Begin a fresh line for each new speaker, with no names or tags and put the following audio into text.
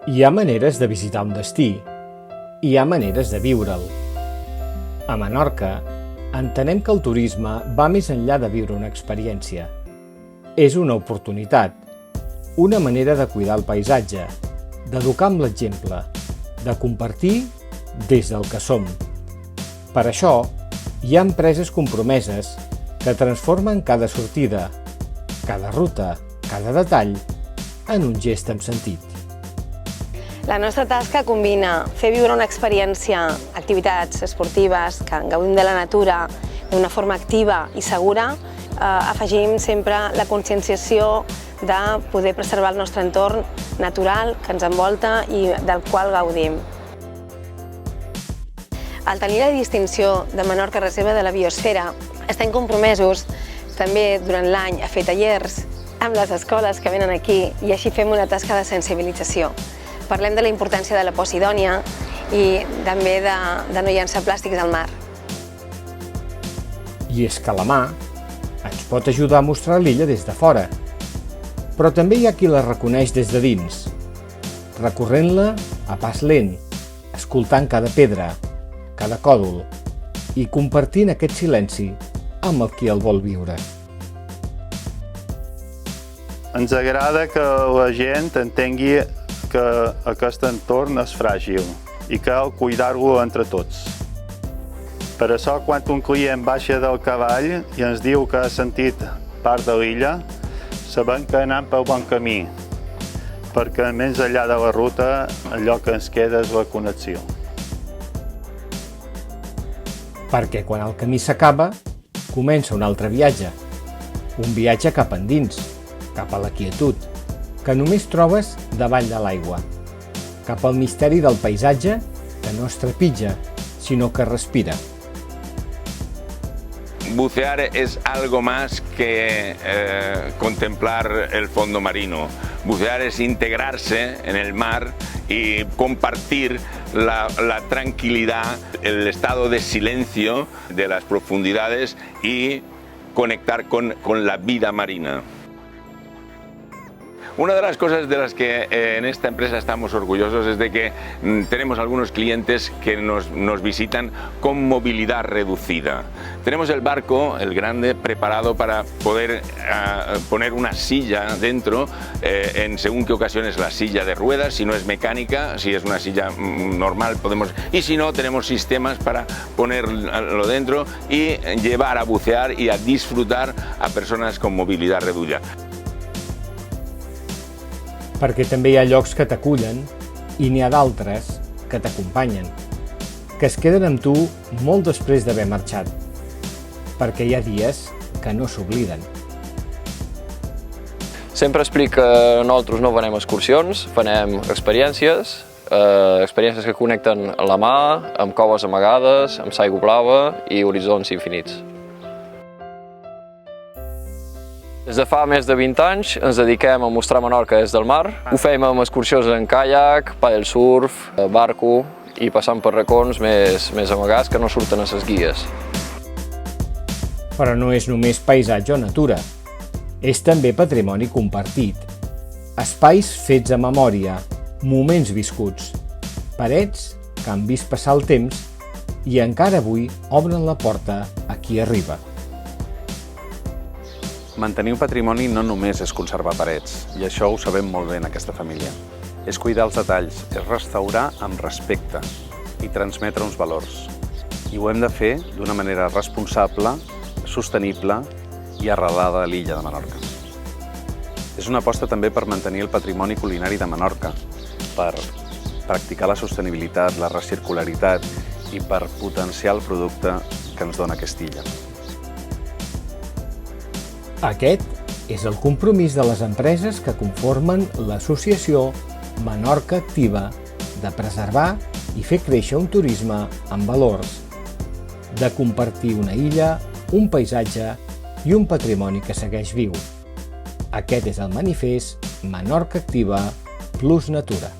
Hi ha maneres de visitar un destí, hi ha maneres de viure'l. A Menorca, entenem que el turisme va més enllà de viure una experiència. És una oportunitat, una manera de cuidar el paisatge, d'educar amb l'exemple, de compartir des del que som. Per això, hi ha empreses compromeses que transformen cada sortida, cada ruta, cada detall, en un gest amb sentit.
La nostra tasca combina fer viure una experiència, activitats esportives, que gaudim de la natura d'una forma activa i segura. Afegim sempre la conscienciació de poder preservar el nostre entorn natural que ens envolta i del qual gaudim. Al tenir la distinció de Menorca Reserva de la Biosfera, estem compromesos també durant l'any a fer tallers amb les escoles que venen aquí i així fem una tasca de sensibilització. Parlem de la importància de la posidònia i també de no llançar plàstics al mar.
I és que la mà ens pot ajudar a mostrar l'illa des de fora, però també hi ha qui la reconeix des de dins, recorrent-la a pas lent, escoltant cada pedra, cada còdol i compartint aquest silenci amb el qui el vol viure.
Ens agrada que la gent entengui que aquest entorn és fràgil i cal cuidar-lo entre tots. Per això, quan un client baixa del cavall i ens diu que ha sentit part de l'illa, sabem que anem pel bon camí, perquè més enllà de la ruta, allò que ens queda és la connexió.
Perquè quan el camí s'acaba, comença un altre viatge. Un viatge cap endins, cap a la quietud, que només trobes davall de l'aigua. Cap al misteri del paisatge, que no es trepitja, sinó que respira.
Bucear es algo más que contemplar el fondo marino. Bucear es integrarse en el mar y compartir la tranquilidad, el estado de silencio de las profundidades y conectar con la vida marina. Una de las cosas de las que en esta empresa estamos orgullosos es de que tenemos algunos clientes que nos visitan con movilidad reducida. Tenemos el barco, el grande, preparado para poder poner una silla dentro, en según qué ocasiones la silla de ruedas, si no es mecánica, si es una silla normal podemos, y si no tenemos sistemas para ponerlo dentro y llevar a bucear y a disfrutar a personas con movilidad reducida.
Perquè també hi ha llocs que t'acullen i n'hi ha d'altres que t'acompanyen, que es queden amb tu molt després d'haver marxat, perquè hi ha dies que no s'obliden.
Sempre explico que nosaltres no venem excursions, venem experiències, experiències que connecten la mà, amb coves amagades, amb l'aigua blava i horitzons infinits. Des de fa més de 20 anys ens dediquem a mostrar Menorca des del mar. Ho fem amb excursions en caiac, paddle surf, barco i passant per racons més amagats que no surten a les guies.
Però no és només paisatge o natura, és també patrimoni compartit. Espais fets a memòria, moments viscuts, parets que han vist passar el temps i encara avui obren la porta a qui arriba.
Mantenir un patrimoni no només és conservar parets, i això ho sabem molt bé en aquesta família. És cuidar els detalls, és restaurar amb respecte i transmetre uns valors. I ho hem de fer d'una manera responsable, sostenible i arrelada a l'illa de Menorca. És una aposta també per mantenir el patrimoni culinari de Menorca, per practicar la sostenibilitat, la recircularitat i per potenciar el producte que ens dona aquesta illa.
Aquest és el compromís de les empreses que conformen l'associació Menorca Activa de preservar i fer créixer un turisme amb valors, de compartir una illa, un paisatge i un patrimoni que segueix viu. Aquest és el manifest Menorca Activa plus Natura.